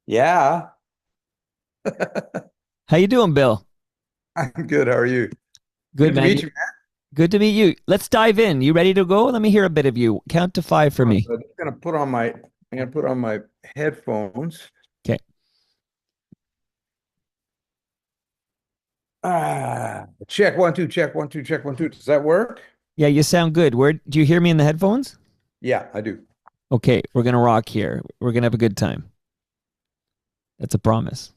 Yeah, How you doing, Bill? I'm good. How are you? Good, Good to man. meet you, Good to meet you. Let's dive in. You ready to go? Let me hear a bit of you. Count to five for man. me. I'm gonna put on my headphones. Okay. Check one, two, check one, two, check one, two. Does that work? Yeah, you sound good. Where do you hear me in the headphones? Yeah, I do. Okay, we're gonna rock here. We're gonna have a good time. That's a promise.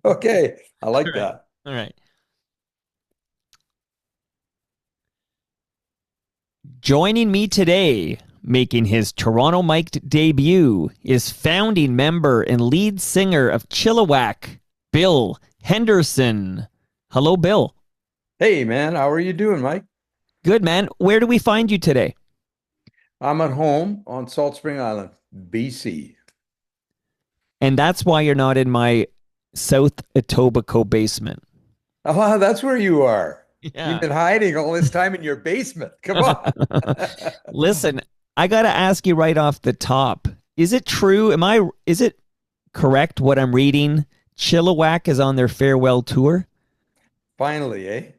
Okay, I All like right. that. All right. Joining me today, making his Toronto mic'd debut, is founding member and lead singer of Chilliwack, Bill Henderson. Hello, Bill. Hey, man, how are you doing, Mike? Good, man. Where do we find you today? I'm at home on Salt Spring Island, BC. And that's why you're not in my South Etobicoke basement. Oh, that's where you are. You've Yeah. been hiding all this time in your basement. Come on. Listen, I got to ask you right off the top. Is it true? Is it correct what I'm reading? Chilliwack is on their farewell tour? Finally, eh?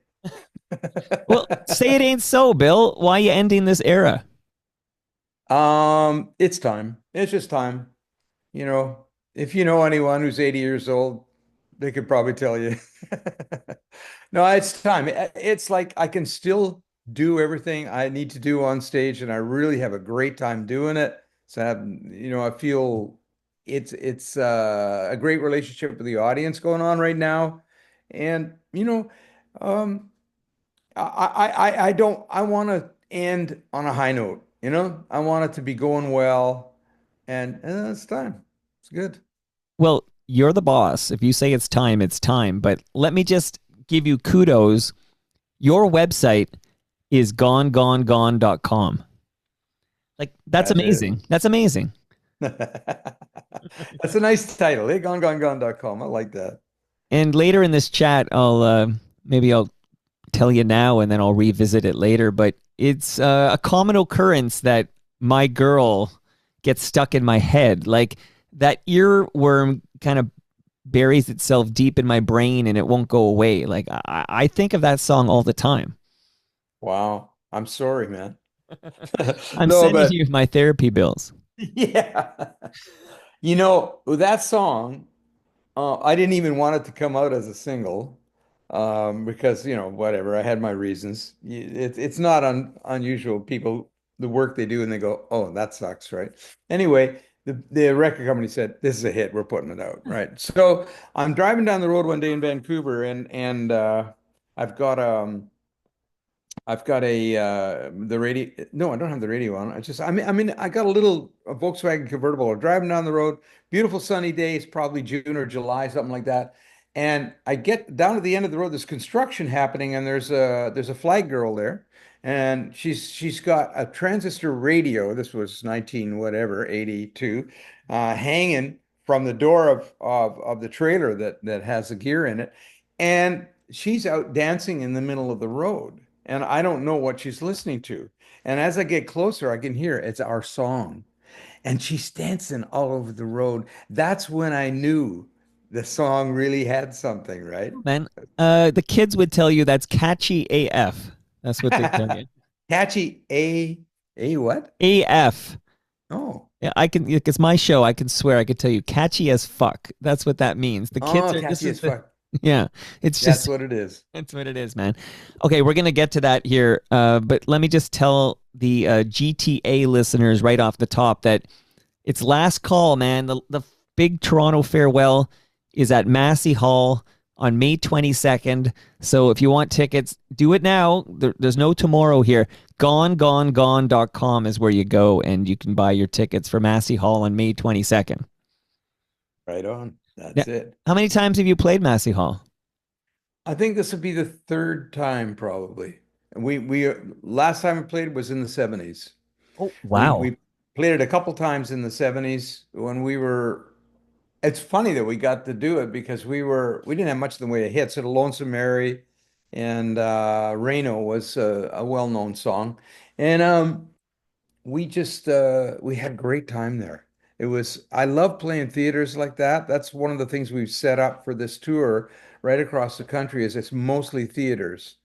Well, say it ain't so, Bill. Why are you ending this era? It's time. It's just time. You know, if you know anyone who's 80 years old, they could probably tell you. No, it's time. It's like I can still do everything I need to do on stage, and I really have a great time doing it. So I feel it's a great relationship with the audience going on right now. And um I don't I want to end on a high note, I want it to be going well, and it's time. It's good. Well, you're the boss. If you say it's time, it's time. But let me just give you kudos. Your website is gonegone.com. Like, that's That's it. amazing. That's amazing. That's a nice title, eh? Gone.com. I like that. And later in this chat, maybe I'll tell you now and then I'll revisit it later. But it's a common occurrence that my girl gets stuck in my head. Like that earworm kind of buries itself deep in my brain and it won't go away. Like I think of that song all the time. Wow. I'm sorry, man. I'm No, sending but you my therapy bills. yeah. With that song, I didn't even want it to come out as a single, because, whatever, I had my reasons. It's not unusual. People, the work they do, and they go, oh, that sucks, right? Anyway, the record company said, this is a hit. We're putting it out, right? So I'm driving down the road one day in Vancouver, and I've got I've got the radio. No, I don't have the radio on. I mean, I got a Volkswagen convertible. I'm driving down the road, beautiful sunny day. It's probably June or July, something like that. And I get down to the end of the road. There's construction happening, and there's a flag girl there, and she's got a transistor radio. This was 19 whatever 82, hanging from the door of the trailer that has the gear in it, and she's out dancing in the middle of the road, and I don't know what she's listening to. And as I get closer, I can hear it's our song. And she's dancing all over the road. That's when I knew the song really had something, right? Man, the kids would tell you that's catchy AF. That's what they tell you. Catchy a what? AF. Oh. Yeah, I can. It's my show. I can swear. I could tell you, catchy as fuck. That's what that means. The kids Oh, are. This catchy is as the. fuck. Yeah, it's That's just. what it is. That's what it is, man. Okay, we're gonna get to that here. But let me just tell the GTA listeners right off the top that it's last call, man. The big Toronto farewell is at Massey Hall on May 22nd. So if you want tickets, do it now. There's no tomorrow here. Gone.com is where you go and you can buy your tickets for Massey Hall on May 22nd. Right on. Now, That's it. how many times have you played Massey Hall? I think this would be the third time probably. We last time we played was in the 70s. Oh, We wow. we played it a couple times in the 70s when we were. It's funny that we got to do it because we didn't have much in the way of hits. So Lonesome Mary and Reno was a well-known song, and we had a great time there. I love playing theaters like that. That's one of the things we've set up for this tour right across the country is it's mostly theaters.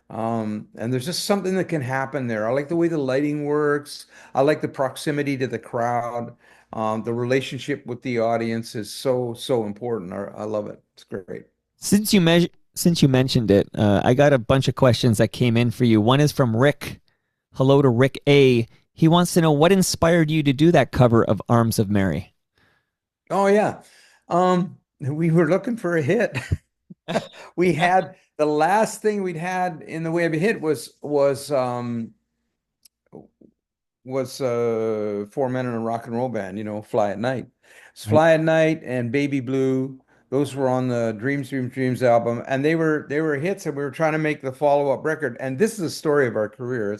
And there's just something that can happen there. I like the way the lighting works. I like the proximity to the crowd. The relationship with the audience is so important. I love it. It's great. Since you mentioned it, I got a bunch of questions that came in for you. One is from Rick. Hello to Rick A. He wants to know what inspired you to do that cover of Arms of Mary. Oh yeah. We were looking for a hit. We had the last thing we'd had in the way of a hit was Four Men in a Rock and Roll Band, Fly at Night. It's Right. Fly at Night and Baby Blue. Those were on the Dreams, Dreams, Dreams album, and they were hits, and we were trying to make the follow-up record. And this is the story of our career.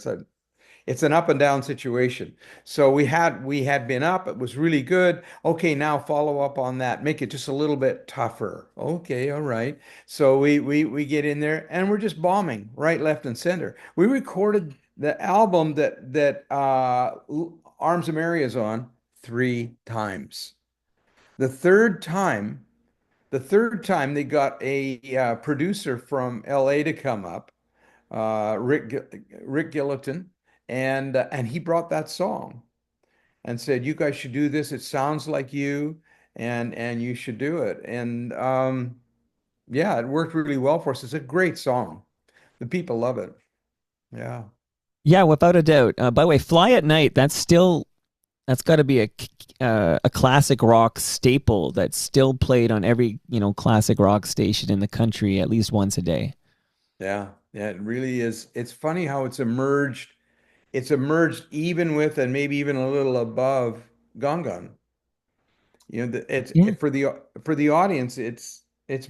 It's an up and down situation. So we had been up, it was really good. Okay, now follow up on that, make it just a little bit tougher. Okay, all right. So we get in there and we're just bombing right, left, and center. We recorded the album that Arms of Mary is on 3 times. The third time, the third time they got a producer from LA to come up, Rick Gilliton, and he brought that song and said, "You guys should do this. It sounds like you, and you should do it." And yeah, it worked really well for us. It's a great song. The people love it. Yeah, Yeah, without a doubt. By the way, Fly at Night, that's got to be a classic rock staple that's still played on every, classic rock station in the country at least once a day. yeah, yeah. It really is. It's funny how it's emerged. It's emerged even with and maybe even a little above Gone Gone. It's Yeah. for the audience, it's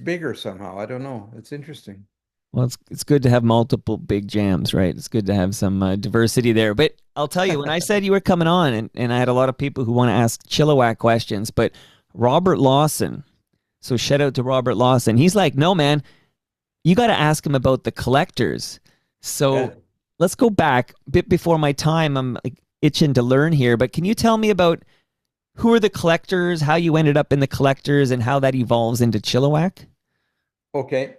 bigger somehow. I don't know. It's interesting. Well, it's good to have multiple big jams, right? It's good to have some diversity there. But I'll tell you, when I said you were coming on, and I had a lot of people who want to ask Chilliwack questions, but Robert Lawson, so shout out to Robert Lawson. He's like, no, man, you got to ask him about the collectors. Yeah. So let's go back a bit before my time. I'm like itching to learn here, but can you tell me about who are the collectors, how you ended up in the collectors, and how that evolves into Chilliwack? Okay.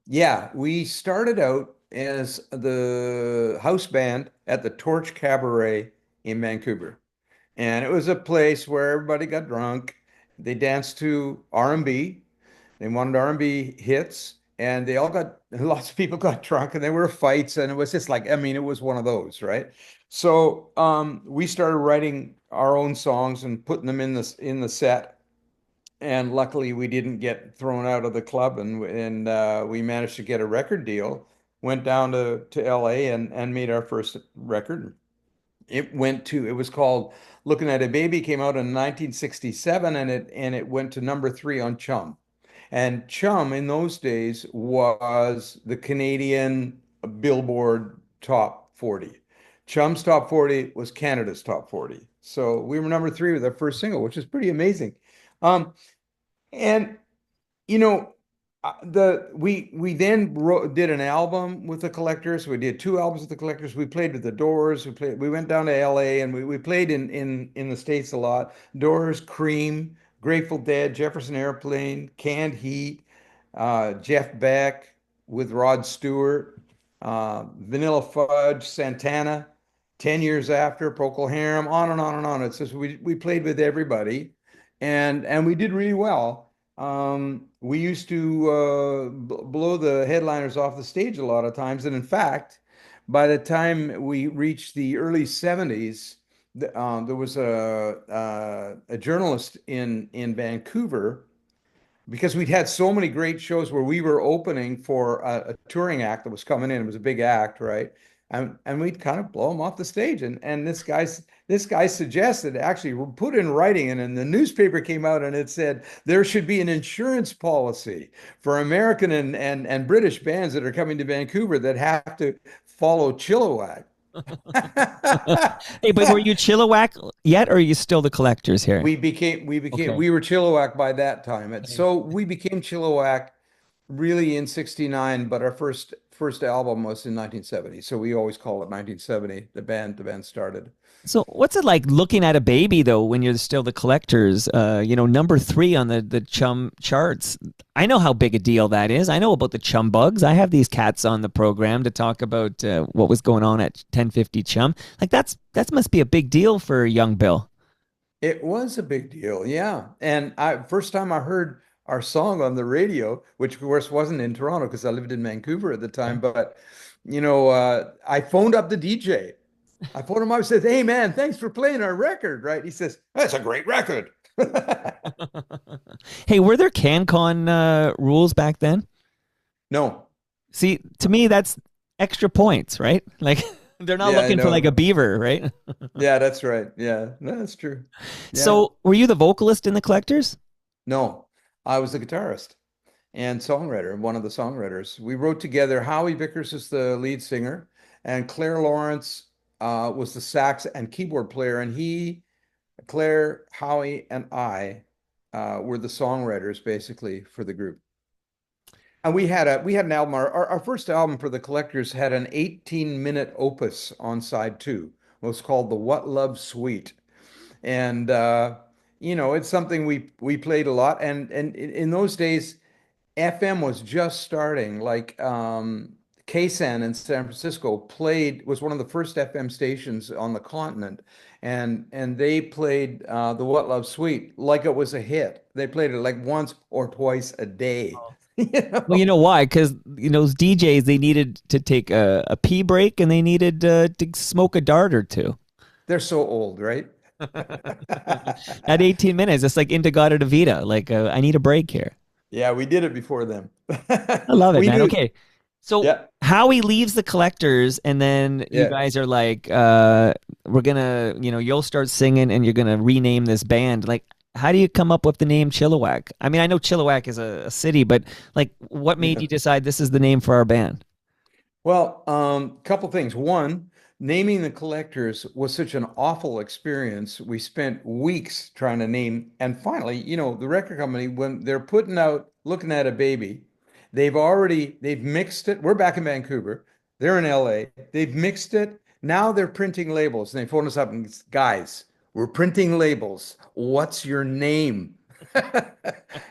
Yeah, we started out as the house band at the Torch Cabaret in Vancouver. And it was a place where everybody got drunk. They danced to R&B. They wanted R&B hits, and they all got lots of people got drunk, and there were fights, and it was just like, I mean, it was one of those, right? So we started writing our own songs and putting them in the set. And luckily, we didn't get thrown out of the club, and we managed to get a record deal. Went down to LA and made our first record. It was called Looking at a Baby, came out in 1967, and it went to number 3 on Chum. And Chum in those days was the Canadian Billboard Top 40. Chum's Top 40 was Canada's Top 40. So we were number 3 with our first single, which is pretty amazing. And you know, we then did an album with the Collectors. We did 2 albums with the Collectors. We played with the Doors. We went down to LA and we played in the States a lot. Doors, Cream, Grateful Dead, Jefferson Airplane, Canned Heat, Jeff Beck with Rod Stewart, Vanilla Fudge, Santana. 10 years after, Procol Harum, on and on and on. It's just we played with everybody, and we did really well. We used to blow the headliners off the stage a lot of times. And in fact, by the time we reached the early 70s, there was a journalist in Vancouver because we'd had so many great shows where we were opening for a touring act that was coming in. It was a big act, right? And we'd kind of blow them off the stage. And this guy suggested actually put in writing, and then the newspaper came out and it said there should be an insurance policy for American and British bands that are coming to Vancouver that have to follow Chilliwack. Hey, but were you Chilliwack yet, or are you still the collectors here? We became Okay. we were Chilliwack by that time. And Okay. so we became Chilliwack really in 69, but our first album was in 1970. So we always call it 1970. The band started. So what's it like looking at a baby though when you're still the Collectors? Number three on the Chum charts. I know how big a deal that is. I know about the Chum Bugs. I have these cats on the program to talk about what was going on at 1050 Chum. Like that must be a big deal for young Bill. It was a big deal, yeah. And I first time I heard our song on the radio, which of course wasn't in Toronto because I lived in Vancouver at the time, but I phoned up the DJ. I phoned him up and said, "Hey man, thanks for playing our record," right? He says, "That's a great record." Hey, were there CanCon rules back then? No. See, to me, that's extra points, right? Like they're not Yeah, I looking for like a know. beaver, right? Yeah, that's right. Yeah, no, that's true. Yeah. So, were you the vocalist in the Collectors? No, I was the guitarist and songwriter, one of the songwriters. We wrote together. Howie Vickers is the lead singer, and Claire Lawrence was the sax and keyboard player. And Claire, Howie, and I were the songwriters basically for the group. And we had an album. Our first album for the Collectors had an 18-minute opus on side two. It was called the What Love Suite. And it's something we played a lot. And in those days, FM was just starting. Like KSAN in San Francisco was one of the first FM stations on the continent, and they played the What Love Suite like it was a hit. They played it like once or twice a day. You Well, you know, know why? Because those DJs they needed to take a pee break and they needed to smoke a dart or two. they're so old, right? At 18 minutes, it's like Indigada Vita. Like I need a break here. Yeah, we did it before them. I love it, We man. knew. Okay, so Yeah, Howie leaves the Collectors, and then you yeah. guys are like, we're gonna, you'll start singing, and you're gonna rename this band. Like, how do you come up with the name Chilliwack? I mean, I know Chilliwack is a city, but like, what made Yeah. you decide this is the name for our band? Well, couple things. One, naming the Collectors was such an awful experience. We spent weeks trying to name, and finally, the record company, when they're putting out looking at a baby, they've mixed it. We're back in Vancouver. They're in LA. They've mixed it. Now they're printing labels. And they phone us up and guys, we're printing labels. What's your name?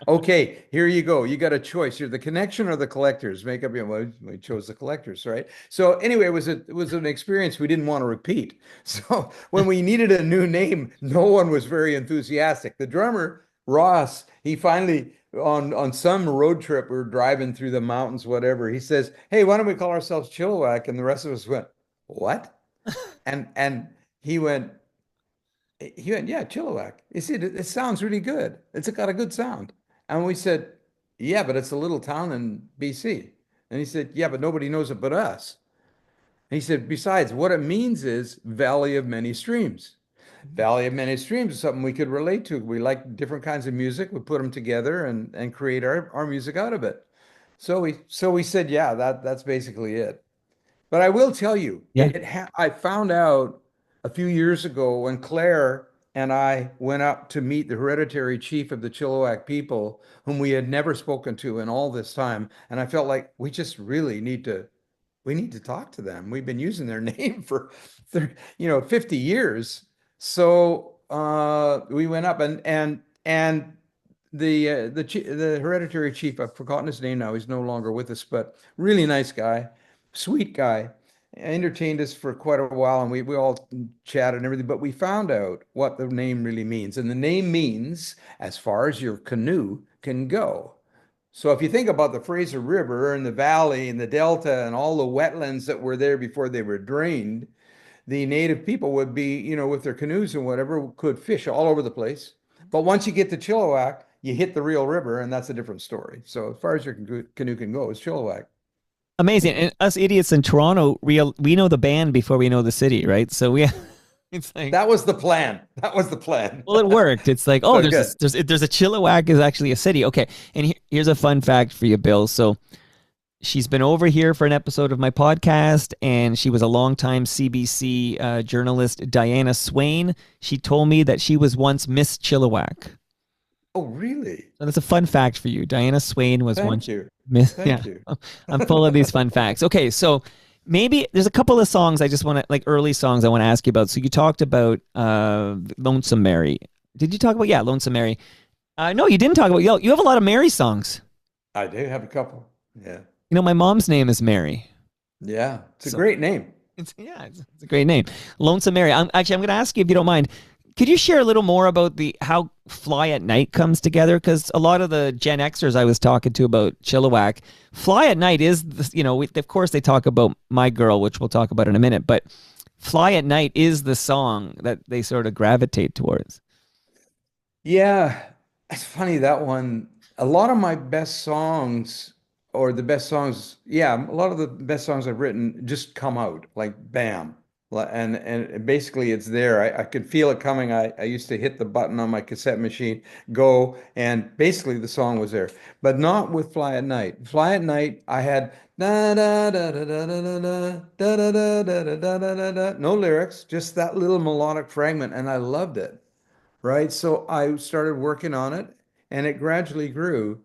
Okay, here you go. You got a choice. You're the Connection or the Collectors. Make up your mind. We chose the Collectors, right? So anyway, it was an experience we didn't want to repeat. So when we needed a new name, no one was very enthusiastic. The drummer, Ross, he finally on some road trip, we were driving through the mountains, whatever. He says, "Hey, why don't we call ourselves Chilliwack?" And the rest of us went, "What?" And he went, "Yeah, Chilliwack." He said, "It sounds really good. It's got a good sound." And we said, "Yeah, but it's a little town in BC." And he said, "Yeah, but nobody knows it but us." And he said, "Besides, what it means is Valley of Many Streams. Valley of Many Streams is something we could relate to. We like different kinds of music. We put them together and create our music out of it." So we said, "Yeah, that's basically it." But I will tell you, Yeah. I found out a few years ago when Claire and I went up to meet the hereditary chief of the Chilliwack people, whom we had never spoken to in all this time, and I felt like we need to talk to them. We've been using their name for 50 years. So we went up and the hereditary chief, I've forgotten his name now. He's no longer with us, but really nice guy, sweet guy. Entertained us for quite a while, and we all chatted and everything. But we found out what the name really means, and the name means as far as your canoe can go. So if you think about the Fraser River and the valley and the delta and all the wetlands that were there before they were drained, the native people would be, with their canoes and whatever, could fish all over the place. But once you get to Chilliwack, you hit the real river, and that's a different story. So as far as your canoe can go, it's Chilliwack. Amazing. And us idiots in Toronto, we know the band before we know the city, right? So we it's like, That was the plan. That was the plan. well, it worked. It's like, oh, So good. there's a Chilliwack is actually a city. Okay. And here's a fun fact for you, Bill. So she's been over here for an episode of my podcast, and she was a longtime CBC journalist, Diana Swain. She told me that she was once Miss Chilliwack. Oh, really? So that's a fun fact for you. Diana Swain was Thank once you. Miss. Yeah, Thank you. I'm full of these fun facts. Okay, so maybe there's a couple of songs I just want to like early songs I want to ask you about. So you talked about Lonesome Mary. Did you talk about Lonesome Mary? No, you didn't talk about you have a lot of Mary songs. I do have a couple. Yeah. You know, my mom's name is Mary. Yeah. It's a So great name. it's a great name. Lonesome Mary. I'm going to ask you if you don't mind. Could you share a little more about the how Fly at Night comes together? Because a lot of the Gen Xers I was talking to about Chilliwack, Fly at Night is, of course they talk about My Girl, which we'll talk about in a minute, but Fly at Night is the song that they sort of gravitate towards. Yeah, it's funny that one. A lot of my best songs, or the best songs, yeah, a lot of the best songs I've written just come out like bam. And basically it's there. I could feel it coming. I used to hit the button on my cassette machine, go, and basically the song was there. But not with Fly at Night. Fly at Night, I had da da da da da da da da da da da da da da da, no lyrics, just that little melodic fragment, and I loved it, right? So I started working on it and it gradually grew.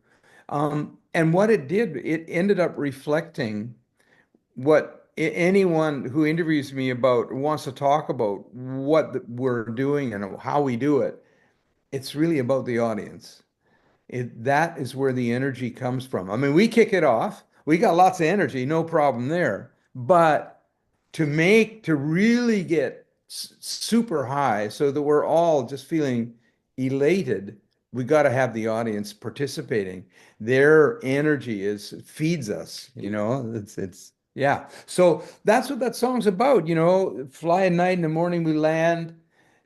And what it did, it ended up reflecting what anyone who interviews me about wants to talk about what we're doing and how we do it. It's really about the audience. That is where the energy comes from. I mean, we kick it off. We got lots of energy, no problem there. But to really get super high so that we're all just feeling elated, we got to have the audience participating. Their energy is feeds us, it's yeah. So that's what that song's about, fly at night, in the morning we land.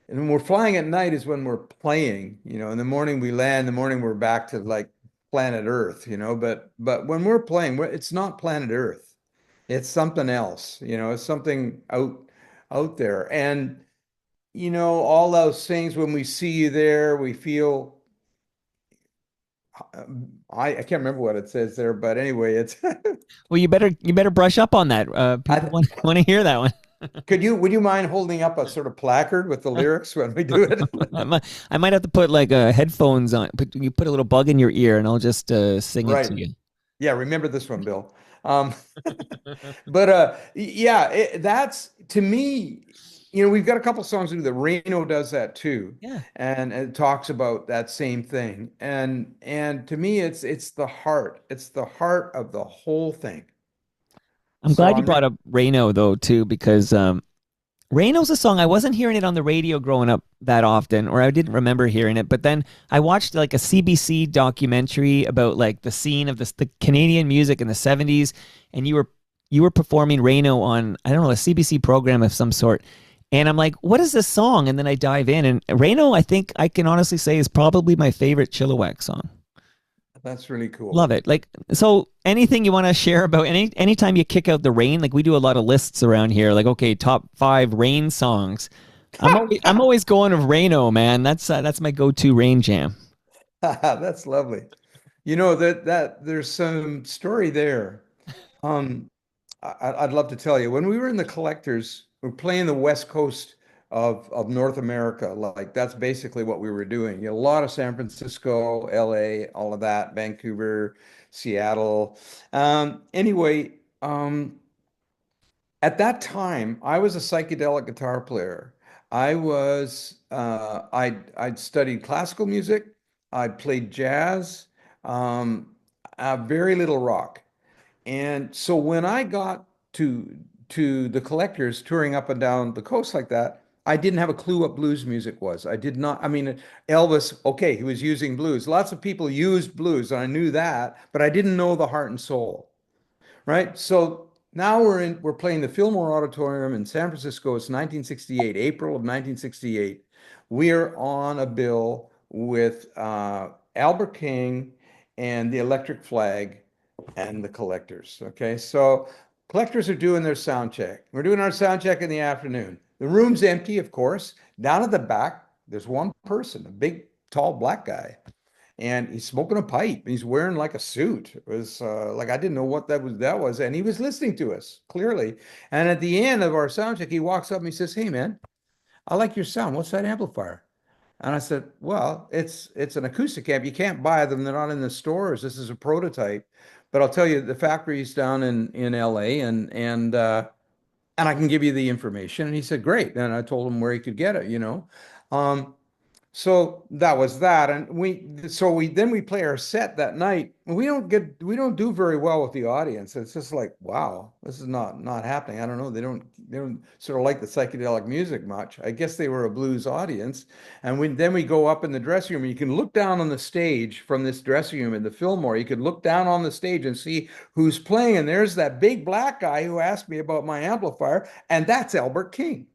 And when we're flying at night is when we're playing, in the morning we land, in the morning we're back to like planet Earth, but when we're playing, it's not planet Earth. It's something else, it's something out there. And all those things, when we see you there, we feel I can't remember what it says there, but anyway, it's Well, you better brush up on that. People I want to hear that one. would you mind holding up a sort of placard with the lyrics when we do it? I might have to put like headphones on. You put a little bug in your ear, and I'll just sing it Right. to you. Yeah, remember this one, Bill. Um, but yeah, that's to me, we've got a couple songs to do that. Reno does that too, Yeah, and it talks about that same thing. And to me, it's the heart. It's the heart of the whole thing. I'm So glad you I'm re brought up Reno though too, because Reno's a song I wasn't hearing it on the radio growing up that often, or I didn't remember hearing it. But then I watched like a CBC documentary about like the scene of the Canadian music in the '70s, and you were performing Reno on, I don't know, a CBC program of some sort. And I'm like, what is this song? And then I dive in, and Reno, I think I can honestly say, is probably my favorite Chilliwack song. That's really Love cool. it. Like, so anything you want to share about anytime you kick out the rain, like we do a lot of lists around here, like, okay, top 5 rain songs. I'm always going with Raino, man. That's my go-to rain jam. That's lovely. That there's some story there. Um, I'd love to tell you. When we were in the Collectors, we're playing the West Coast of North America. Like that's basically what we were doing. A lot of San Francisco, LA, all of that, Vancouver, Seattle. Anyway, at that time, I was a psychedelic guitar player. I'd studied classical music. I'd played jazz, um, very little rock. And so when I got to the Collectors touring up and down the coast like that, I didn't have a clue what blues music was. I did not. I mean, Elvis, okay, he was using blues. Lots of people used blues, and I knew that, but I didn't know the heart and soul, right? So now we're playing the Fillmore Auditorium in San Francisco. It's 1968, April of 1968. We're on a bill with Albert King and the Electric Flag and the Collectors. Okay, so Collectors are doing their sound check. We're doing our sound check in the afternoon. The room's empty, of course. Down at the back, there's one person, a big, tall black guy, and he's smoking a pipe. He's wearing like a suit. It was like I didn't know what that was, and he was listening to us clearly. And at the end of our sound check, he walks up and he says, "Hey, man, I like your sound. What's that amplifier?" And I said, well, it's an acoustic amp. You can't buy them. They're not in the stores. This is a prototype. But I'll tell you, the factory's down in LA and I can give you the information. And he said, great. And I told him where he could get it, you know. Um, so that was that, and we then we play our set that night. We don't do very well with the audience. It's just like, wow, this is not happening. I don't know. They don't sort of like the psychedelic music much. I guess they were a blues audience, and then we go up in the dressing room, and you can look down on the stage from this dressing room in the Fillmore. You can look down on the stage and see who's playing, and there's that big black guy who asked me about my amplifier, and that's Albert King.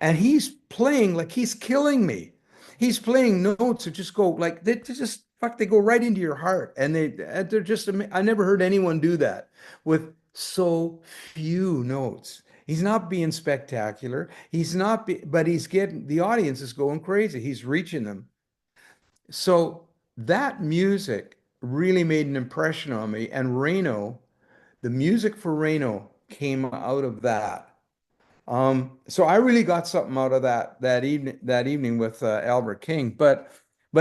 And he's playing like he's killing me. He's playing notes that just go like they just fuck, they go right into your heart. And they're just I never heard anyone do that with so few notes. He's not being spectacular. But he's getting the audience is going crazy. He's reaching them. So that music really made an impression on me. And Reno, the music for Reno came out of that. So I really got something out of that evening with Albert King, but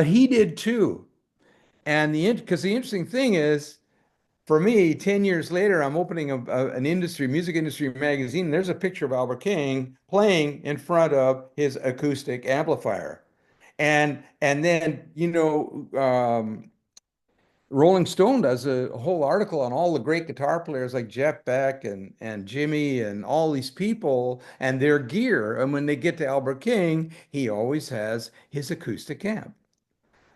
he did too. And because the interesting thing is, for me, 10 years later, I'm opening an music industry magazine, and there's a picture of Albert King playing in front of his acoustic amplifier. And then, Rolling Stone does a whole article on all the great guitar players like Jeff Beck and Jimmy and all these people and their gear. And when they get to Albert King, he always has his acoustic amp.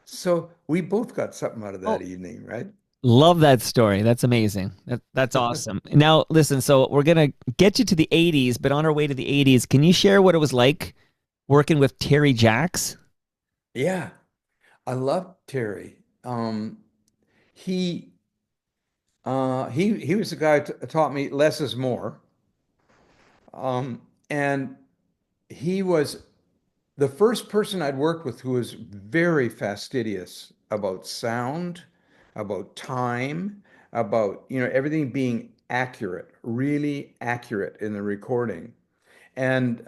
So we both got something out of that Oh, evening, right? love that story. That's amazing. That's awesome. Now, listen, so we're going to get you to the 80s, but on our way to the 80s, can you share what it was like working with Terry Jacks? Yeah, I love Terry. He he was the guy who taught me less is more. And he was the first person I'd worked with who was very fastidious about sound, about time, about, everything being accurate, really accurate in the recording. And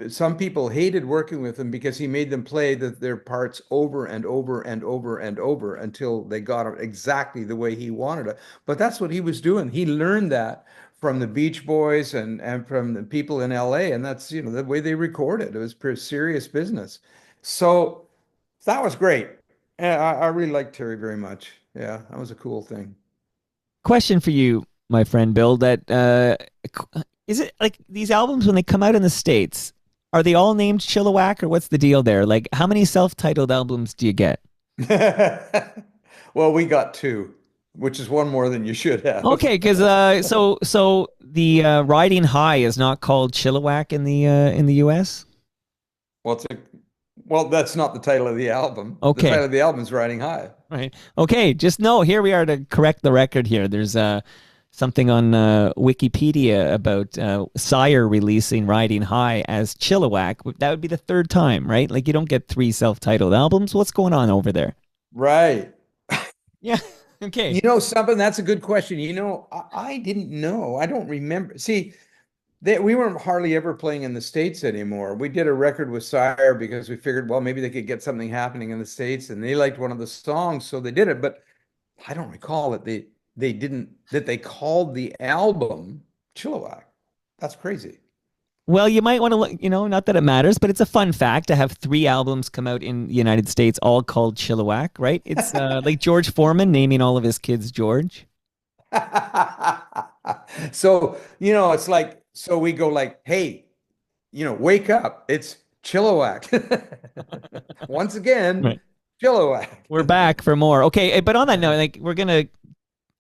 some people hated working with him because he made them play their parts over and over and over and over until they got it exactly the way he wanted it. But that's what he was doing. He learned that from the Beach Boys and from the people in LA. And that's, the way they recorded. It was pretty serious business. So that was great. And I really liked Terry very much. Yeah, that was a cool thing. Question for you, my friend Bill, that is it like these albums when they come out in the States, are they all named Chilliwack or what's the deal there? Like how many self-titled albums do you get? Well, we got two, which is one more than you should have. Okay, because so the Riding High is not called Chilliwack in the US. Well, that's not the title of the album. The Okay, title of the album is Riding High. right. Okay, just know here we are to correct the record here. There's something on Wikipedia about Sire releasing Riding High as Chilliwack. That would be the third time, right? Like you don't get three self-titled albums. What's going on over there? Right. Yeah. Okay. You know something? That's a good question. I didn't know. I don't remember. See, we weren't hardly ever playing in the States anymore. We did a record with Sire because we figured, well, maybe they could get something happening in the States, and they liked one of the songs, so they did it. But I don't recall that they didn't that they called the album Chilliwack. That's crazy. Well, you might want to look, not that it matters, but it's a fun fact to have three albums come out in the United States, all called Chilliwack, right? It's like George Foreman naming all of his kids George. So, it's like, so we go like, hey, wake up. It's Chilliwack. Once again, Right. Chilliwack. We're back for more. Okay, but on that note, like we're gonna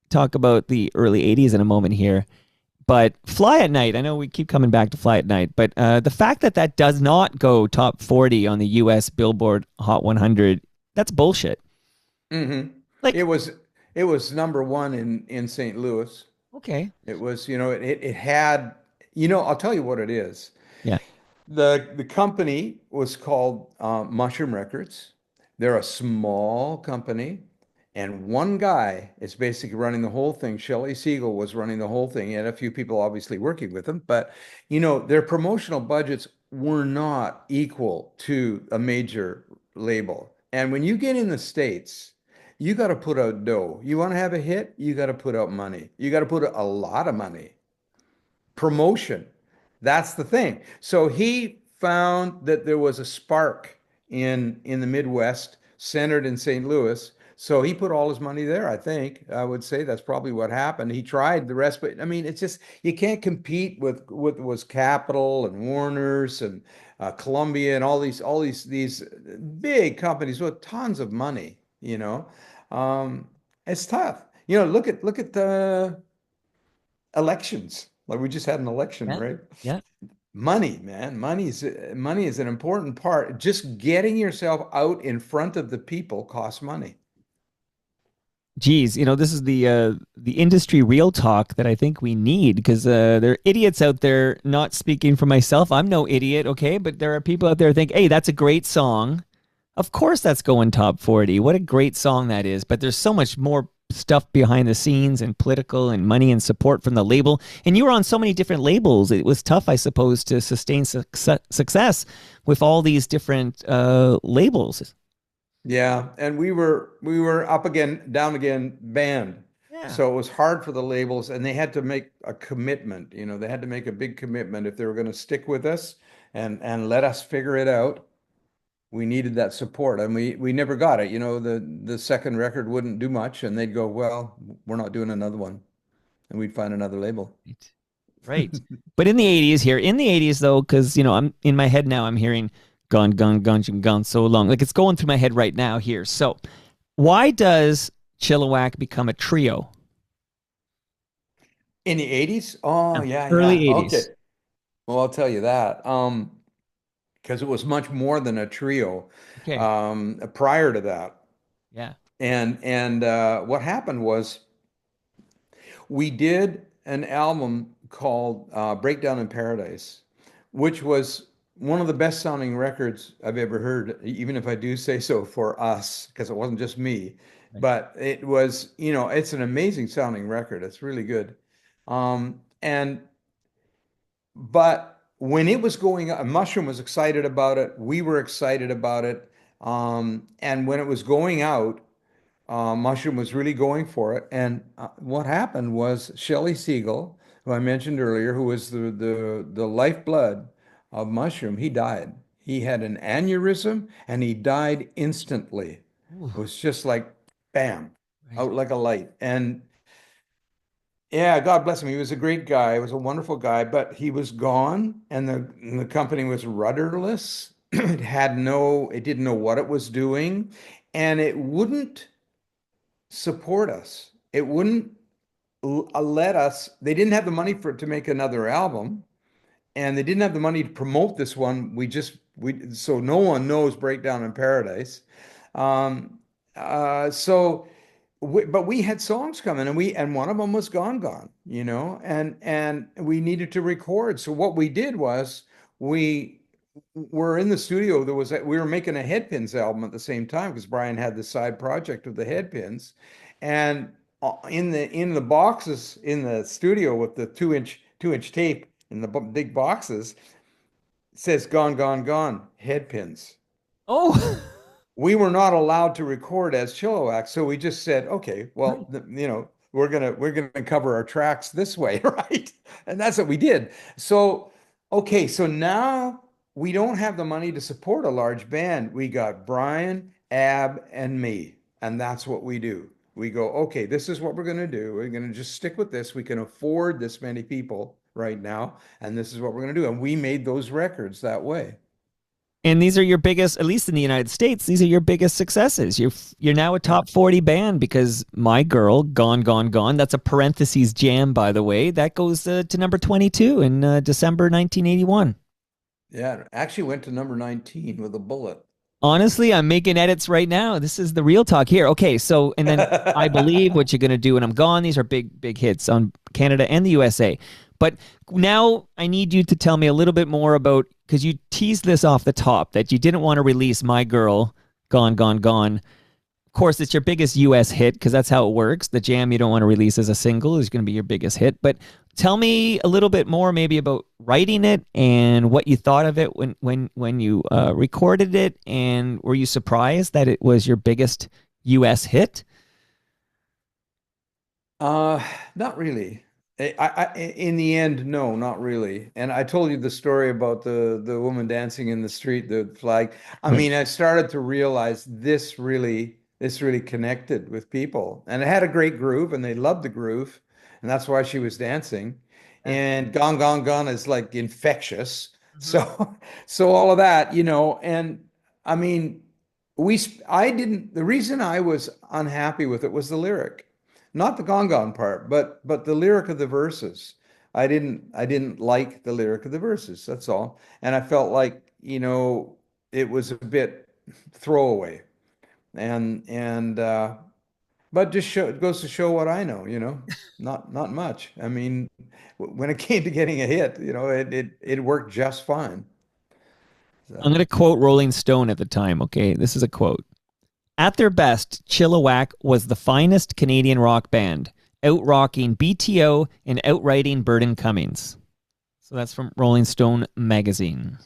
talk about the early '80s in a moment here. But Fly at Night, I know we keep coming back to Fly at Night, but the fact that that does not go top 40 on the US Billboard Hot 100, that's bullshit. hmm Like, it was number one in St. Louis. okay. It was, it had, I'll tell you what it is. Yeah. The company was called Mushroom Records. They're a small company, and one guy is basically running the whole thing. Shelley Siegel was running the whole thing. He had a few people obviously working with him, but their promotional budgets were not equal to a major label. And when you get in the States, you got to put out dough. You want to have a hit, you got to put out money. You got to put a lot of money. Promotion. That's the thing. So he found that there was a spark in the Midwest, centered in St. Louis. So he put all his money there, I think. I would say that's probably what happened. He tried the rest, but I mean, it's just you can't compete with was Capitol and Warner's and Columbia and all these big companies with tons of money, you know. It's tough. You know, look at the elections. Like we just had an election, Yeah. right? Yeah. Money, man. Money is an important part. Just getting yourself out in front of the people costs money. Geez, this is the industry real talk that I think we need because there are idiots out there. Not speaking for myself, I'm no idiot, okay, but there are people out there who think, "Hey, that's a great song. Of course, that's going top 40. What a great song that is!" But there's so much more stuff behind the scenes and political and money and support from the label. And you were on so many different labels. It was tough, I suppose, to sustain success with all these different labels. Yeah, and we were up again, down again, banned. Yeah. So it was hard for the labels, and they had to make a commitment. You know, they had to make a big commitment if they were going to stick with us and let us figure it out. We needed that support, and we never got it. You know, the second record wouldn't do much, and they'd go, "Well, we're not doing another one," and we'd find another label. Right. Right. But in the 80s here, in the 80s though, because I'm in my head now, I'm hearing gone, gone, gone, gone so long. Like it's going through my head right now here. So why does Chilliwack become a trio? In the 80s? Oh, Yeah. yeah, Early yeah. Okay. 80s. Well, I'll tell you that. Because it was much more than a trio Okay. prior to that. Yeah. And what happened was we did an album called Breakdown in Paradise, which was one of the best sounding records I've ever heard, even if I do say so for us, because it wasn't just me. Right. But it was, it's an amazing sounding record. It's really good. And but when it was going on, Mushroom was excited about it. We were excited about it. And when it was going out, Mushroom was really going for it. And what happened was Shelley Siegel, who I mentioned earlier, who was the lifeblood of Mushroom, he died. He had an aneurysm and he died instantly. Ooh, It was just like bam, right. out like a light. And yeah, God bless him. He was a great guy. He was a wonderful guy, but he was gone and the company was rudderless. It didn't know what it was doing, and it wouldn't support us. It wouldn't let us. They didn't have the money to make another album, and they didn't have the money to promote this one. So no one knows Breakdown in Paradise. Um, so but we had songs coming and one of them was Gone, and we needed to record. So what we did was we were in the studio. We were making a Headpins album at the same time because Brian had the side project of the Headpins, and in the boxes in the studio with the two inch tape in the big boxes, it says Gone, Headpins. Oh, We were not allowed to record as Chilliwack, so we just said, okay, right. well, we're gonna cover our tracks this way, right? And that's what we did. So, okay, so now we don't have the money to support a large band. We got Brian, Ab, and me, and that's what we do. We go, okay, this is what we're gonna do. We're gonna just stick with this. We can afford this many people right now, and this is what we're gonna do. And we made those records that way. And these are your biggest, at least in the United States, these are your biggest successes. You're now a Yeah. top 40 band because My Girl, Gone, Gone, Gone. That's a parentheses jam, by the way. That goes to number 22 in December 1981. Yeah, it actually went to number 19 with a bullet. Honestly, I'm making edits right now. This is the real talk here. Okay, so and then I believe what you're gonna do when I'm gone. These are big hits on Canada and the USA. But now I need you to tell me a little bit more about because you teased this off the top that you didn't want to release My Girl, Gone, Gone, Gone course, it's your biggest US hit because that's how it works. The jam you don't want to release as a single is going to be your biggest hit. But tell me a little bit more, maybe about writing it and what you thought of it when you recorded it, and were you surprised that it was your biggest US hit? Uh, Not really. In the end, no, not really. And I told you the story about the woman dancing in the street, the flag. I mean, I started to realize this really connected with people, and it had a great groove, and they loved the groove, and that's why she was dancing. Yeah. And Gone Gone Gone is like infectious. Mhm. So, so all of that, and I mean, I didn't. The reason I was unhappy with it was the lyric. Not the gong gong part, but the lyric of the verses. I didn't like the lyric of the verses. That's all. And I felt like, it was a bit throwaway. And but just it goes to show what I know, not much. I mean, when it came to getting a hit, it worked just fine. I'm So going to quote Rolling Stone at the time, okay? This is a quote. At their best, Chilliwack was the finest Canadian rock band, out-rocking BTO and outrighting Burton Cummings. So that's from Rolling Stone magazine.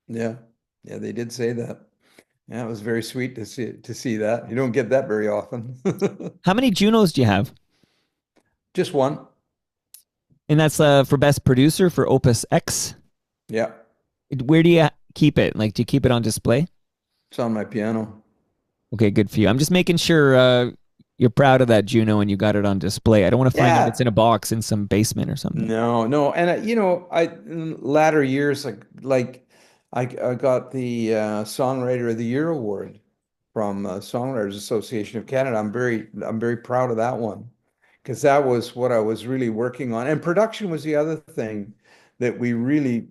yeah. Yeah, they did say that. Yeah, it was very sweet to see that. You don't get that very often. How many Junos do you have? Just one. And that's for best producer for Opus X. Yeah, Where do you keep it? Like, do you keep it on display? it's on my piano. Okay, good for you. I'm just making sure you're proud of that Juno and you got it on display. I don't want to find out it's Yeah. in a box in some basement or something. No, no. And I in latter years like I got the Songwriter of the Year award from Songwriters Association of Canada. I'm very proud of that one because that was what I was really working on. And production was the other thing that we really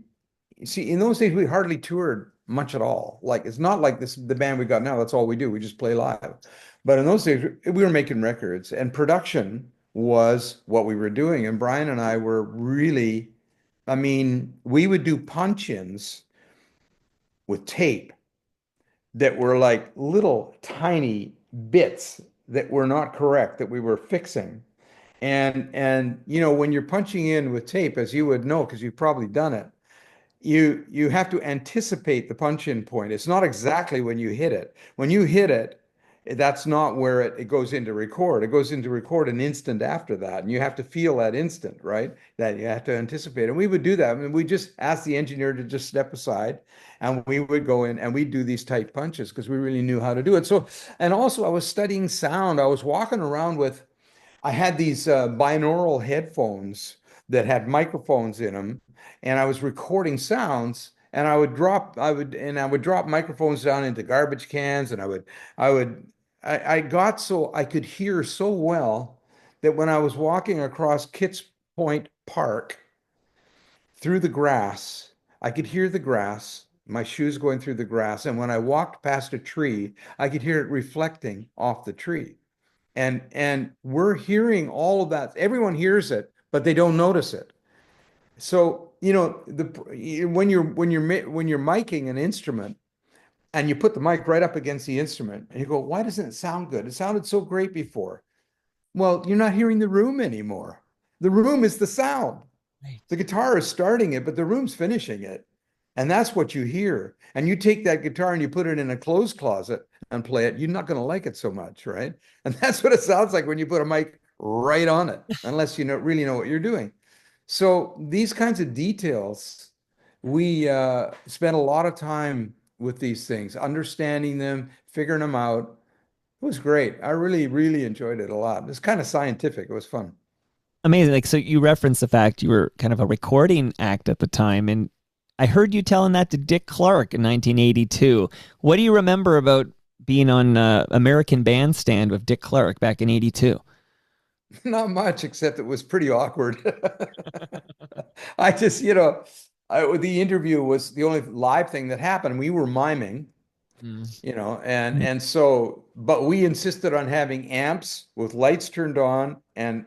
see. In those days we hardly toured much at all. Like it's not like the band we got now, that's all we do. We just play live. But in those days we were making records and production was what we were doing. And Brian and I were really, I mean, we would do punch-ins with tape that were like little tiny bits that were not correct that we were fixing. And when you're punching in with tape, as you would know, because you've probably done it, you have to anticipate the punch-in point. It's not exactly when you hit it. When you hit it, that's not where it goes into record. It goes into record an instant after that. And you have to feel that instant, right? That you have to anticipate. And we would do that. I mean, we just asked the engineer to just step aside and we would go in and we'd do these tight punches because we really knew how to do it. So, and also I was studying sound. I was walking around with I had these binaural headphones that had microphones in them, and I was recording sounds. And I would drop microphones down into garbage cans, and I would, I got so I could hear so well that when I was walking across Kitts Point Park through the grass, I could hear the grass, my shoes going through the grass, and when I walked past a tree, I could hear it reflecting off the tree. And we're hearing all of that. Everyone hears it, but they don't notice it. So, when you're miking an instrument and you put the mic right up against the instrument and you go, why doesn't it sound good? It sounded so great before. Well, you're not hearing the room anymore. The room is the sound. The Right. guitar is starting it, but the room's finishing it. And that's what you hear. And you take that guitar and you put it in a clothes closet and play it, you're not going to like it so much, right? And that's what it sounds like when you put a mic right on it, unless you really know what you're doing. So these kinds of details, we spent a lot of time with these things, understanding them, figuring them out. It was great. I really, really enjoyed it a lot. It was kind of scientific. It was fun. Amazing. Like, so you referenced the fact you were kind of a recording act at the time, and I heard you telling that to Dick Clark in 1982. What do you remember about being on American Bandstand with Dick Clark back in 82? Not much, except it was pretty awkward. I just, the interview was the only live thing that happened. We were miming, Mm. and so, but we insisted on having amps with lights turned on and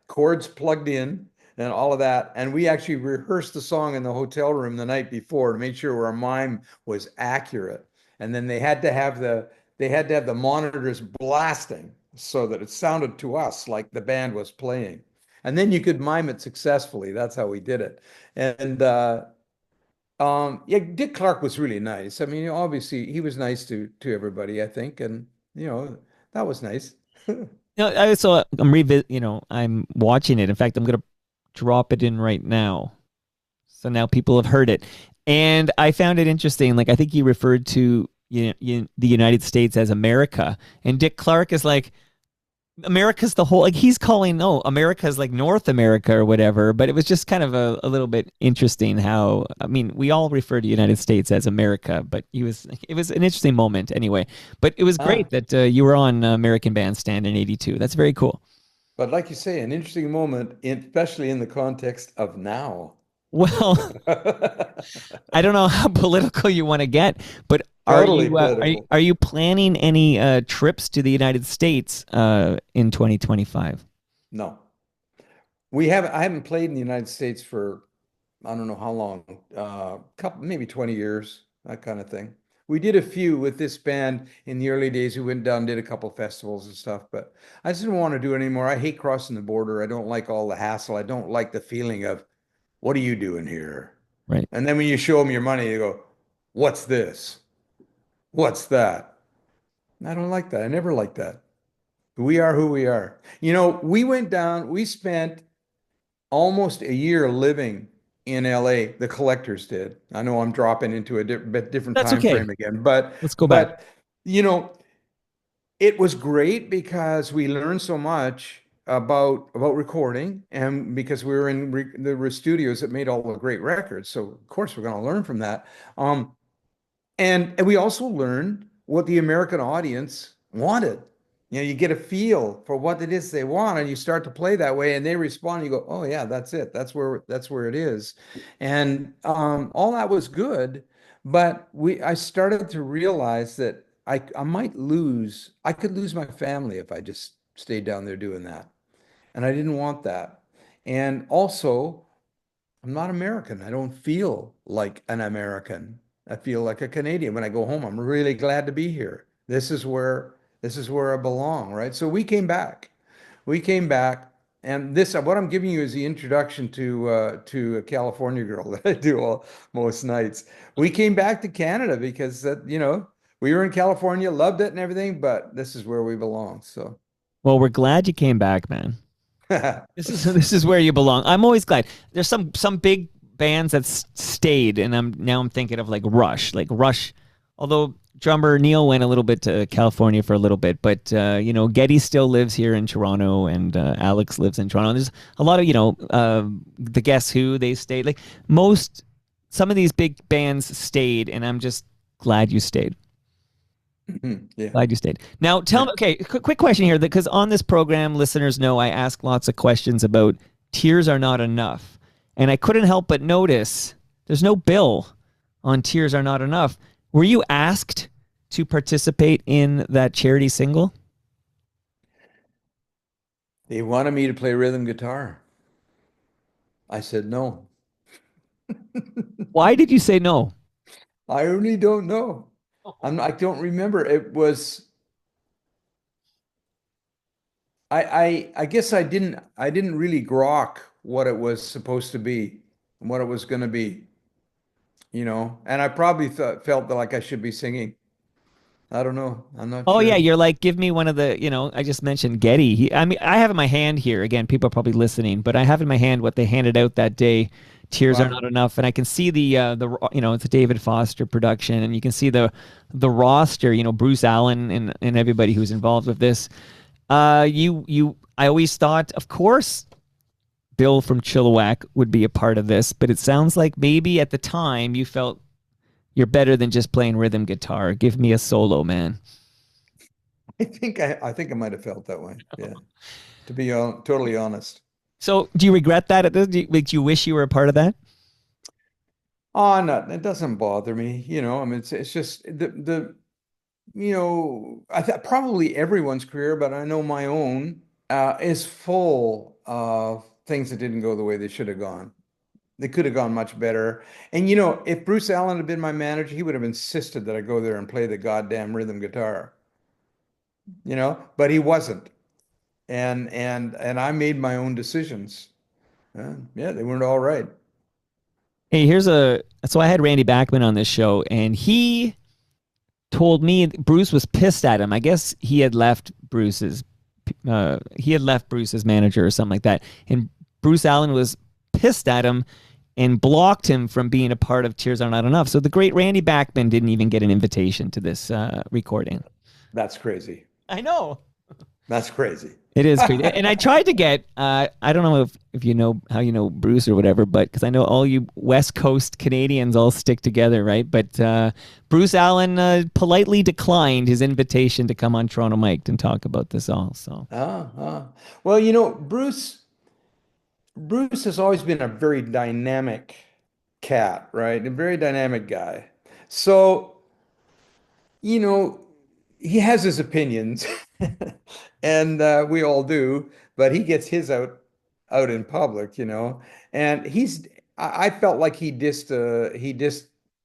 cords plugged in and all of that. And we actually rehearsed the song in the hotel room the night before to make sure our mime was accurate. And then they had to have the monitors blasting so that it sounded to us like the band was playing. And then you could mime it successfully. That's how we did it. And yeah, Dick Clark was really nice. I mean, obviously he was nice to everybody, I think, and that was nice. So I'm watching it. In fact, I'm gonna drop it in right now. So now people have heard it. And I found it interesting. Like, I think he referred to the United States as America. And Dick Clark is like, America's the whole, like, he's calling, no, America's like North America or whatever. But it was just kind of a little bit interesting how, I mean, we all refer to United States as America, but it was an interesting moment anyway. But it was great Ah, that you were on American Bandstand in '82. That's very cool. but like you say, an interesting moment, especially in the context of now. Well, I don't know how political you want to get, but Totally political. are you planning any trips to the United States in 2025? No, I haven't played in the United States for I don't know how long, couple maybe 20 years, that kind of thing. We did a few with this band in the early days. We went down, did a couple festivals and stuff, but I just didn't want to do it anymore. I hate crossing the border. I don't like all the hassle. I don't like the feeling of, what are you doing here? Right. And then when you show them your money, they go, what's this? What's that? I don't like that. I never liked that. We are who we are. We went down, we spent almost a year living in LA. The collectors did. I know I'm dropping into a bit different That's time okay. frame again, but Let's go back. but you know, it was great because we learned so much about recording, and because we were in the studios that made all the great records. So of course we're going to learn from that. Um, and we also learned what the American audience wanted. You get a feel for what it is they want, and you start to play that way, and they respond. And you go, "Oh yeah, that's it. That's where it is," and all that was good. But I started to realize that I could lose my family if I just stayed down there doing that, and I didn't want that. And also, I'm not American. I don't feel like an American. I feel like a Canadian. When I go home, I'm really glad to be here. This is where I belong, right? So we came back. We came back, and this what I'm giving you is the introduction to a California girl that I do most nights. We came back to Canada because we were in California, loved it and everything, but this is where we belong. So Well, we're glad you came back, man. This is where you belong. I'm always glad. There's some big bands that stayed, and I'm thinking of like Rush, Although drummer Neil went a little bit to California for a little bit, but Geddy still lives here in Toronto, and Alex lives in Toronto. There's a lot of the Guess Who, they stayed. Like some of these big bands stayed, and I'm just glad you stayed. yeah, Glad you stayed. Now, tell yeah. me, okay, quick question here, because on this program, listeners know I ask lots of questions about Tears Are Not Enough. And I couldn't help but notice there's no bill on Tears Are Not Enough. Were you asked to participate in that charity single? They wanted me to play rhythm guitar. I said no. Why did you say no? I really don't know. I don't remember. It was I guess I didn't really grok what it was supposed to be, what it was going to be. And I probably felt that like I should be singing. I don't know. I'm not Oh yeah, sure. you're like, give me one of the, I just mentioned Getty. I mean, I have in my hand here. Again, people are probably listening, but I have in my hand what they handed out that day. Tears are Wow. not enough, and I can see it's a David Foster production, and you can see the roster. Bruce Allen and everybody who's involved with this. I always thought, of course, Bill from Chilliwack would be a part of this, but it sounds like maybe at the time you felt you're better than just playing rhythm guitar. Give me a solo, man. I think I might have felt that way. Yeah. To be totally honest. So, do you regret that? Do you wish you were a part of that? Oh, no, it doesn't bother me. I mean, it's just I thought probably everyone's career, but I know my own is full of things that didn't go the way they should have gone. They could have gone much better. And if Bruce Allen had been my manager, he would have insisted that I go there and play the goddamn rhythm guitar. but he wasn't. And I made my own decisions. Yeah, they weren't all right. Hey, so I had Randy Backman on this show, and he told me Bruce was pissed at him. I guess he had left Bruce's manager or something like that, and Bruce Allen was pissed at him and blocked him from being a part of Tears Are Not Enough. So the great Randy Backman didn't even get an invitation to this recording. That's crazy. I know. That's crazy. It is crazy. And I tried to get, I don't know if you know how you know Bruce or whatever, but because I know all you West Coast Canadians all stick together, right? But Bruce Allen politely declined his invitation to come on Toronto Mike and talk about this all. So, Ah, ah. Well, Bruce has always been a very dynamic cat, right? A very dynamic guy. So, you know, he has his opinions, and we all do, but he gets his out in public, and I felt like he dissed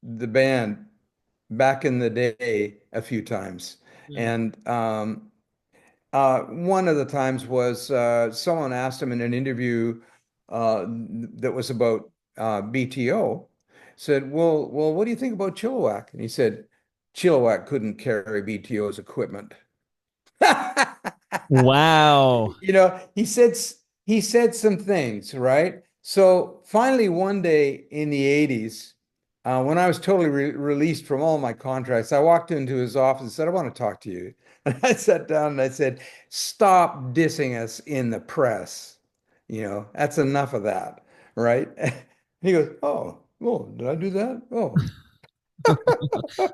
the band back in the day a few times. mm. And one of the times was someone asked him in an interview that was about BTO, said, well, what do you think about Chilliwack? And he said, Chilliwack couldn't carry BTO's equipment. Wow. He said some things, right? So finally, one day in the 80s, when I was totally released from all my contracts, I walked into his office and said, I want to talk to you. And I sat down and I said, stop dissing us in the press. That's enough of that, right? He goes, oh, well, did I do that? Oh,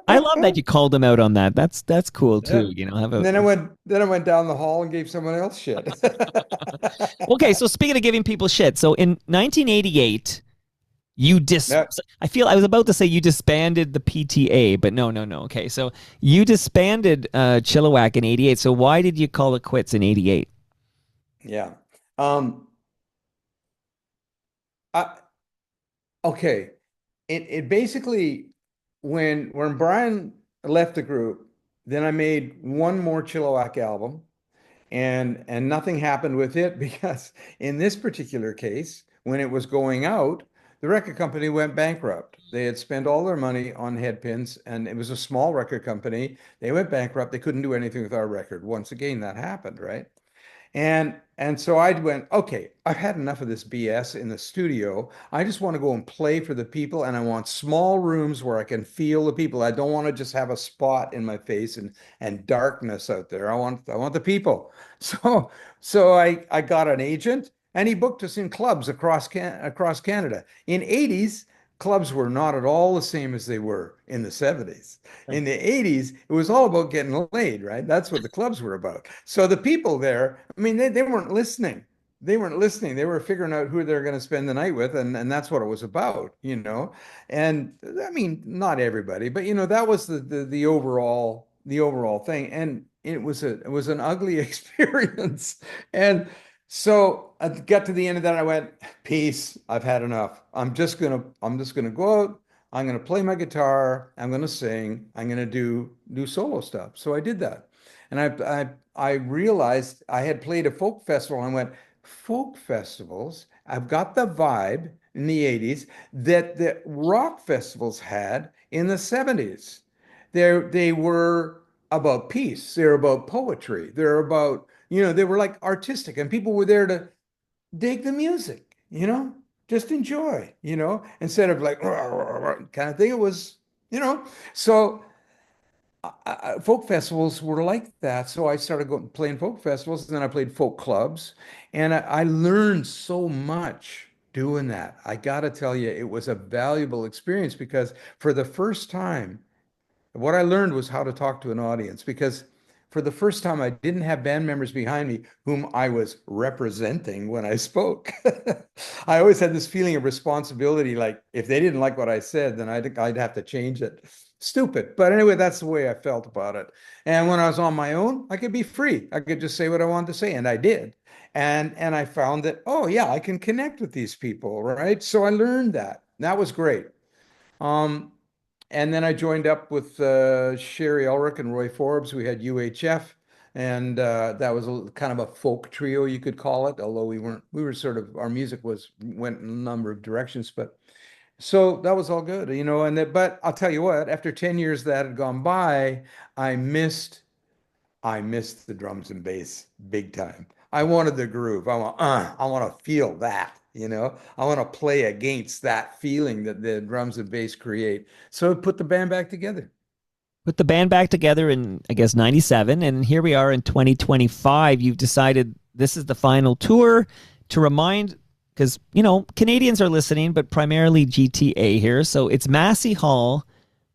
I love that you called him out on that. That's cool yeah. too. Have And a then I went down the hall and gave someone else shit. okay. So speaking of giving people shit, so in 1988, you Yeah, I feel I was about to say you disbanded the PTA, but no, no, no. Okay, so you disbanded Chilliwack in '88. So why did you call it quits in '88? yeah. Um, I, okay. It basically when Brian left the group, then I made one more Chilliwack album, and nothing happened with it because in this particular case, when it was going out, the record company went bankrupt. They had spent all their money on headpins, and it was a small record company. They went bankrupt. They couldn't do anything with our record. Once again, that happened, right? And so I went, okay, I've had enough of this BS in the studio. I just want to go and play for the people, and I want small rooms where I can feel the people. I don't want to just have a spot in my face and darkness out there. I want the people. So I got an agent, and he booked us in clubs across Canada. In 80s, clubs were not at all the same as they were in the 70s. In the 80s, it was all about getting laid, right? That's what the clubs were about. So the people there, I mean, they weren't listening. They weren't listening. They were figuring out who they're going to spend the night with, and that's what it was about. And I mean, not everybody, but that was the overall thing. And it was an ugly experience. And so I got to the end of that. I went, peace. I've had enough. I'm just gonna go out. I'm gonna play my guitar. I'm gonna sing. I'm gonna do solo stuff. So I did that, and I realized I had played a folk festival. And I went, folk festivals. I've got the vibe in the 80s that the rock festivals had in the 70s. They were about peace. They're about poetry. They're about, they were like artistic, and people were there to dig the music, just enjoy, instead of like kind of thing. It was, so folk festivals were like that. So I started going playing folk festivals, and then I played folk clubs, and I learned so much doing that. I got to tell you, it was a valuable experience because for the first time, what I learned was how to talk to an audience because for the first time, I didn't have band members behind me whom I was representing when I spoke. I always had this feeling of responsibility, like if they didn't like what I said, then I'd have to change it. Stupid. But anyway, that's the way I felt about it. And when I was on my own, I could be free. I could just say what I wanted to say, and I did. And I found that, oh yeah, I can connect with these people, right? So I learned that. That was great. And then I joined up with Sherry Ulrich and Roy Forbes. We had UHF. and that was kind of a folk trio, you could call it. Although we weren't, we were sort of our music was went in a number of directions, but so that was all good, And but I'll tell you what, after 10 years that had gone by, I missed I missed the drums and bass big time. I wanted the groove. I want to feel that. I want to play against that feeling that the drums and bass create. So I put the band back together. Put the band back together in, I guess, 97. And here we are in 2025. You've decided this is the final tour to remind, because, Canadians are listening, but primarily GTA here. So it's Massey Hall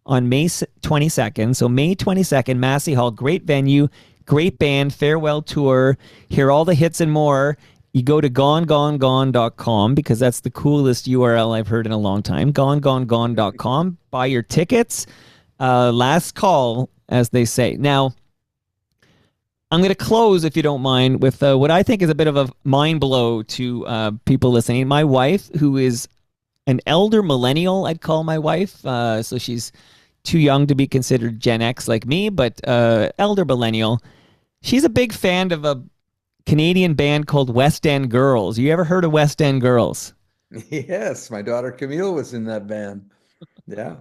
on May 22nd. So May 22nd, Massey Hall, great venue, great band, farewell tour. Hear all the hits and more. You go to gonegone.com because that's the coolest URL I've heard in a long time. Gonegone.com. Buy your tickets. Last call, as they say. Now, I'm going to close, if you don't mind, with what I think is a bit of a mind blow to people listening. My wife, who is an elder millennial, I'd call my wife. So she's too young to be considered Gen X like me, but elder millennial. She's a big fan of a Canadian band called West End Girls. You ever heard of West End Girls? Yes, my daughter Camille was in that band. Yeah.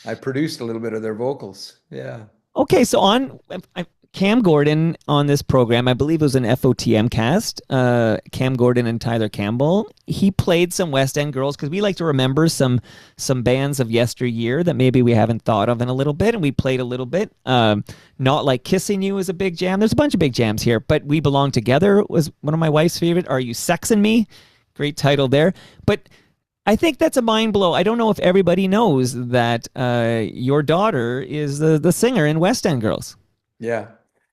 I produced a little bit of their vocals. Yeah. Okay, so on Cam Gordon on this program, I believe it was an FOTM cast. Cam Gordon and Tyler Campbell. He played some West End Girls because we like to remember some bands of yesteryear that maybe we haven't thought of in a little bit, and we played a little bit. Not Like Kissing You is a big jam. There's a bunch of big jams here, but We Belong Together was one of my wife's favorite. Are You Sexing Me? Great title there. But I think that's a mind blow. I don't know if everybody knows that your daughter is the singer in West End Girls. Yeah.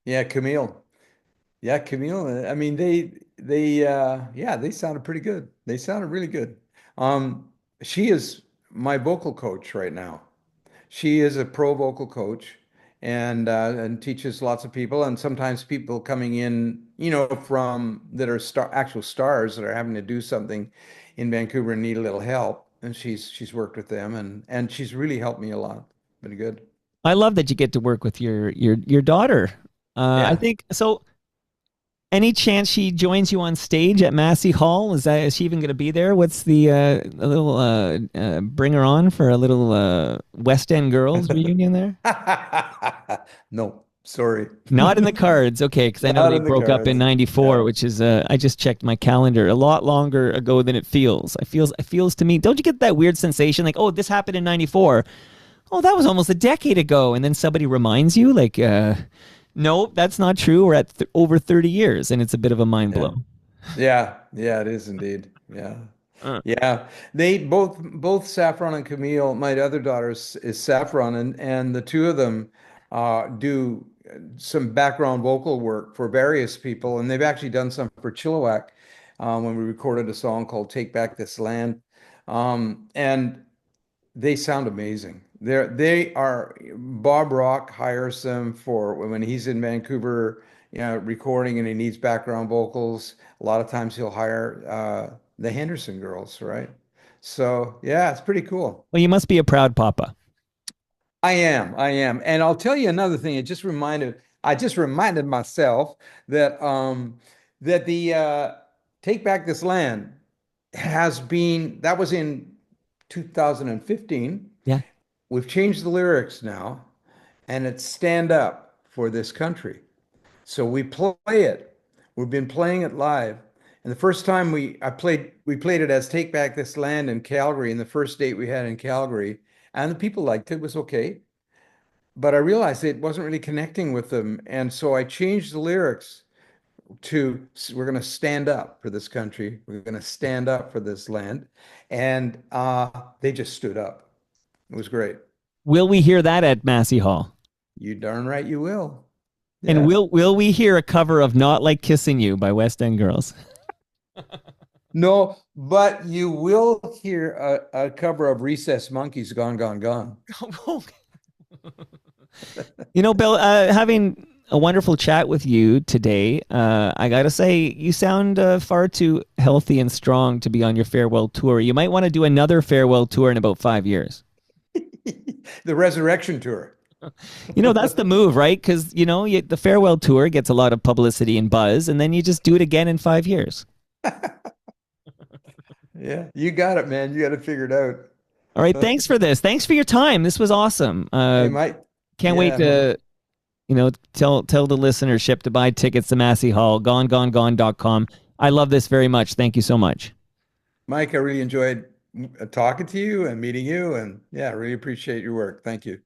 Yeah, Camille. Yeah, Camille. I mean, yeah, they sounded pretty good. They sounded really good. She is my vocal coach right now. She is a pro vocal coach and teaches lots of people, and sometimes people coming in, from that are actual stars that are having to do something in Vancouver and need a little help. And she's worked with them and she's really helped me a lot. Been good. I love that you get to work with your daughter. I Yeah. think so. Any chance she joins you on stage at Massey Hall? Is she even going to be there? What's the a little bring her on for a little West End Girls reunion there? No, sorry. Not in the cards, okay? Because I know Not they in the broke up in cards. '94, Yeah. which is I just checked my calendar a lot longer ago than it feels. It feels to me. Don't you get that weird sensation like, oh, this happened in '94? Oh, that was almost a decade ago, and then somebody reminds you like, no, that's not true. We're at over 30 years, and it's a bit of a mind Yeah. blow. Yeah. Yeah, it is indeed. Yeah. Uh, Yeah. They both Saffron and Camille, my other daughter is Saffron, and the two of them do some background vocal work for various people, and they've actually done some for Chilliwack when we recorded a song called Take Back This Land. And they sound amazing. They are Bob Rock hires them for when he's in Vancouver, recording and he needs background vocals. A lot of times he'll hire the Henderson girls, right? So yeah, it's pretty cool. well, you must be a proud papa. I am. And I'll tell you another thing. I just reminded myself that the Take Back This Land that was in 2015. Yeah. We've changed the lyrics now, and it's Stand Up for This Country. So we play it. We've been playing it live. And the first time we played it as Take Back This Land in Calgary, in the first date we had in Calgary, and the people liked it. It was okay. But I realized it wasn't really connecting with them. And so I changed the lyrics to we're going to stand up for this country. We're going to stand up for this land. And they just stood up. It was great. Will we hear that at Massey Hall? You darn right you will. And Yeah. will we hear a cover of Not Like Kissing You by West End Girls? No, but you will hear a cover of Recess Monkeys Gone, Gone, Gone. Bill, having a wonderful chat with you today. I got to say, you sound far too healthy and strong to be on your farewell tour. You might want to do another farewell tour in about 5 years. The Resurrection Tour. That's the move, right? Because the farewell tour gets a lot of publicity and buzz, and then you just do it again in 5 years. Yeah, you got it, man. You got it figured out. All right, Uh, thanks for this. Thanks for your time. This was awesome. Hey, Mike. Can't wait Yeah, to tell the listenership to buy tickets to Massey Hall. Gone.com. I love this very much. Thank you so much. Mike, I really enjoyed talking to you and meeting you, and yeah, I really appreciate your work. Thank you.